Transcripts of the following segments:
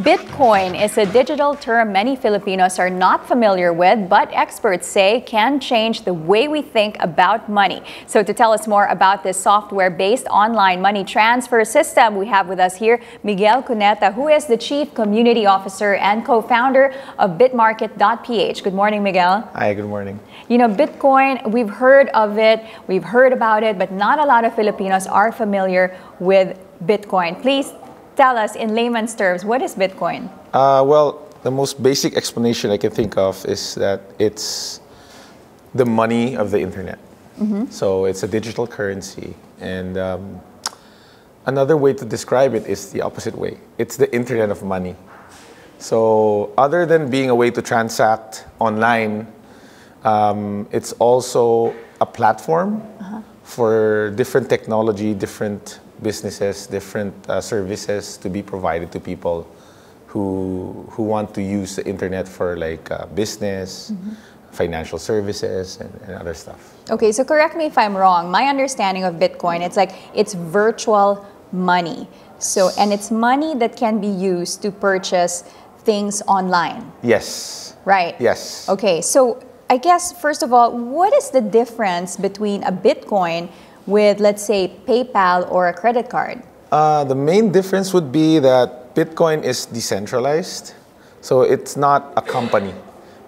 Bitcoin is a digital term many Filipinos are not familiar with, but experts say can change the way we think about money. So to tell us more about this software-based online money transfer system, we have with us here Miguel Cuneta, who is the Chief Community Officer and co-founder of Birmarket.PH. Good morning, Miguel. Hi, good morning. You know, Bitcoin, we've heard of it, we've heard about it, but not a lot of Filipinos are familiar with Bitcoin. Please tell us in layman's terms, what is Bitcoin? Well, the most basic explanation I can think of is that it's the money of the internet. So it's a digital currency. And another way to describe it is the opposite way. It's the internet of money. So other than being a way to transact online, it's also a platform for different technology, different businesses, different services to be provided to people who want to use the internet for like business, financial services, and other stuff. Okay, so correct me if I'm wrong. My understanding of Bitcoin, it's virtual money. So, and it's money that can be used to purchase things online. Yes. Right. Yes. Okay, so I guess first of all, what is the difference between a Bitcoin with, let's say, PayPal or a credit card? The main difference would be that Bitcoin is decentralized. So it's not a company.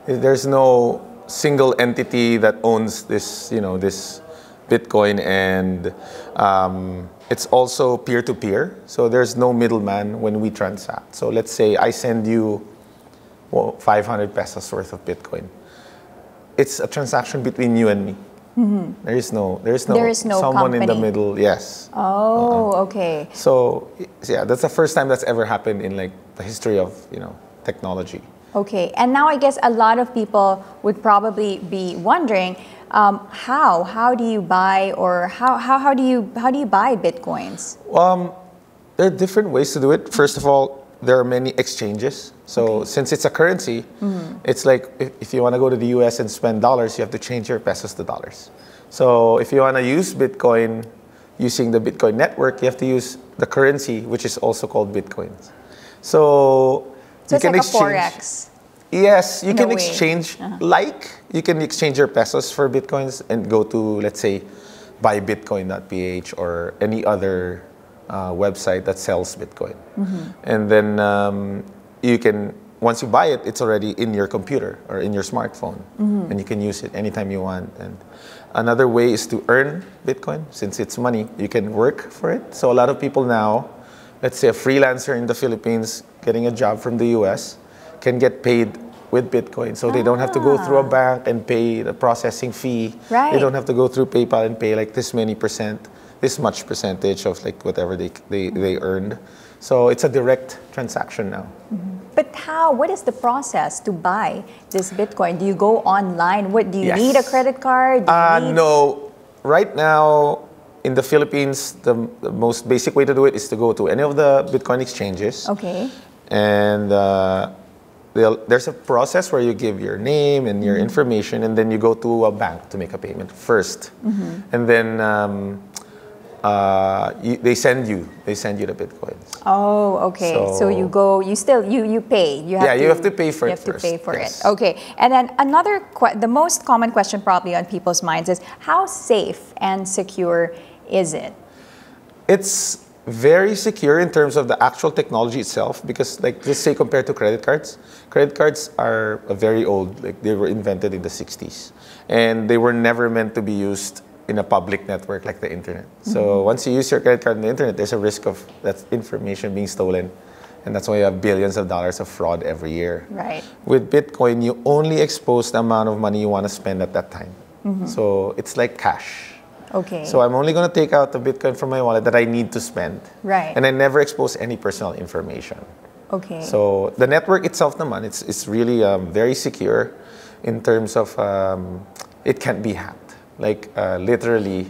There's no single entity that owns this, this Bitcoin, and it's also peer-to-peer. So there's no middleman when we transact. So let's say I send you 500 pesos worth of Bitcoin. It's a transaction between you and me. There is no someone company in the middle. Yes. Oh, okay. So yeah, that's the first time that's ever happened in like the history of technology. Okay, and now I guess a lot of people would probably be wondering, how do you buy, or how do you buy Bitcoins? There are different ways to do it. First of all, there are many exchanges. So since it's a currency, it's like if you want to go to the US and spend dollars, you have to change your pesos to dollars. So if you want to use Bitcoin using the Bitcoin network, you have to use the currency, which is also called Bitcoins. So you it's can like exchange. A Forex. Yes, you can way. exchange, you can exchange your pesos for Bitcoins and go to, let's say, buybitcoin.ph or any other website that sells Bitcoin. And then you can, once you buy it, it's already in your computer or in your smartphone, and you can use it anytime you want. And another way is to earn Bitcoin. Since it's money, you can work for it. So a lot of people now, let's say a freelancer in the Philippines getting a job from the US, can get paid with Bitcoin. So they don't have to go through a bank and pay the processing fee. Right. They don't have to go through PayPal and pay like this much percentage of like whatever they earned. So it's a direct transaction now. But what is the process to buy this Bitcoin? Do you go online? What do you Yes. need a credit card? Do you need... No. Right now in the Philippines, the most basic way to do it is to go to any of the Bitcoin exchanges. Okay. And there's a process where you give your name and your information, and then you go to a bank to make a payment first. And then they send you the Bitcoins. Oh, okay. So you go, you pay. You have to pay for it first. You have to pay for it. Okay. And then the most common question probably on people's minds is, how safe and secure is it? It's very secure in terms of the actual technology itself, because like, let's say compared to credit cards are very old. Like they were invented in the 60s, and they were never meant to be used in a public network like the internet. So once you use your credit card on the internet, there's a risk of that information being stolen, and that's why you have billions of dollars of fraud every year. Right. With Bitcoin, you only expose the amount of money you want to spend at that time. So it's like cash. Okay. So I'm only going to take out the Bitcoin from my wallet that I need to spend. Right. And I never expose any personal information. Okay. So the network itself, naman, it's really very secure in terms of it can't be hacked. Like literally,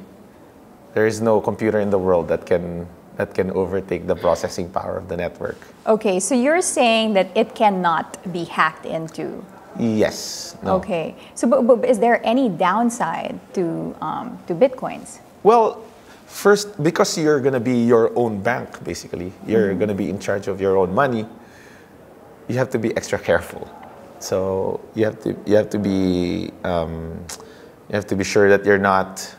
there is no computer in the world that can overtake the processing power of the network. Okay, so you're saying that it cannot be hacked into. Yes. No. Okay. So, but is there any downside to Bitcoins? Well, first, because you're going to be your own bank, basically, you're going to be in charge of your own money. you have to be extra careful. So you have to be sure that you're not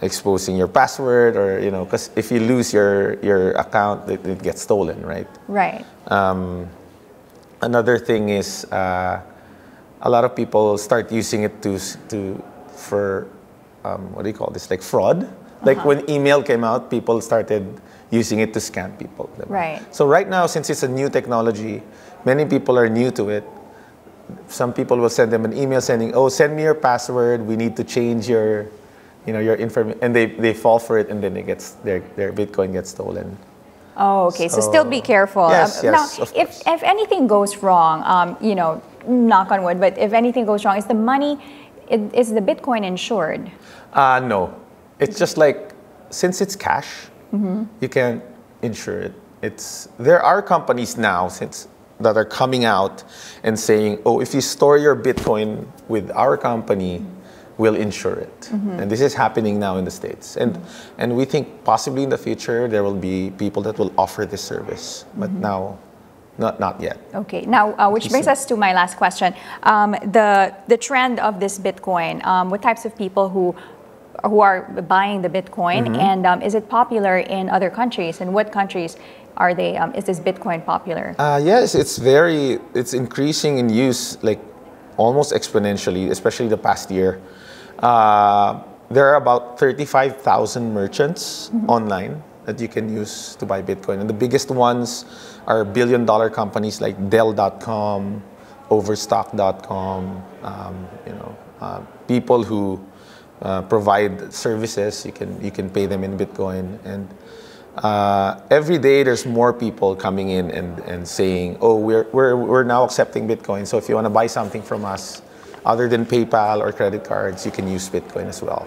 exposing your password, or because if you lose your account, it gets stolen, right? Right. Another thing is a lot of people start using it for what do you call this? Like fraud. Like when email came out, people started using it to scam people. Right. So right now, since it's a new technology, many people are new to it. Some people will send them an email saying, "Oh, send me your password. We need to change your information," and they fall for it, and then their Bitcoin gets stolen. Oh, okay. So still be careful. Yes, now, of course. if anything goes wrong, knock on wood, but if anything goes wrong, is the Bitcoin insured? No. It's just like, since it's cash, you can't insure it. There are companies now that are coming out and saying, "Oh, if you store your Bitcoin with our company, we'll insure it." And this is happening now in the States. And we think possibly in the future there will be people that will offer this service, but now, not yet. Okay. Now, which brings us to my last question. The trend of this Bitcoin, what types of people who are buying the Bitcoin, and is it popular in other countries? And what countries are they? Is this Bitcoin popular? Yes, it's increasing in use, like almost exponentially, especially the past year. There are about 35,000 merchants online that you can use to buy Bitcoin. And the biggest ones are billion-dollar companies like Dell.com, Overstock.com, people who provide services. You can pay them in Bitcoin. And every day there's more people coming in and saying, "Oh, we're now accepting Bitcoin. So if you want to buy something from us, other than PayPal or credit cards, you can use Bitcoin as well."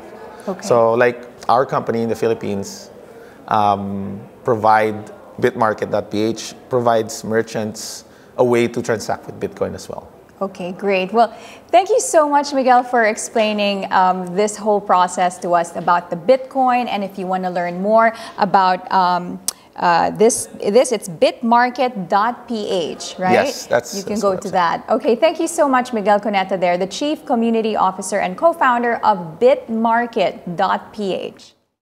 Okay. So like our company in the Philippines, Birmarket.PH provides merchants a way to transact with Bitcoin as well. Okay, great. Well, thank you so much, Miguel, for explaining this whole process to us about the Bitcoin. And if you want to learn more about it's Birmarket.PH, right? Yes, you can go to that. Okay, thank you so much, Miguel Cuneta there, the Chief Community Officer and co-founder of Birmarket.PH.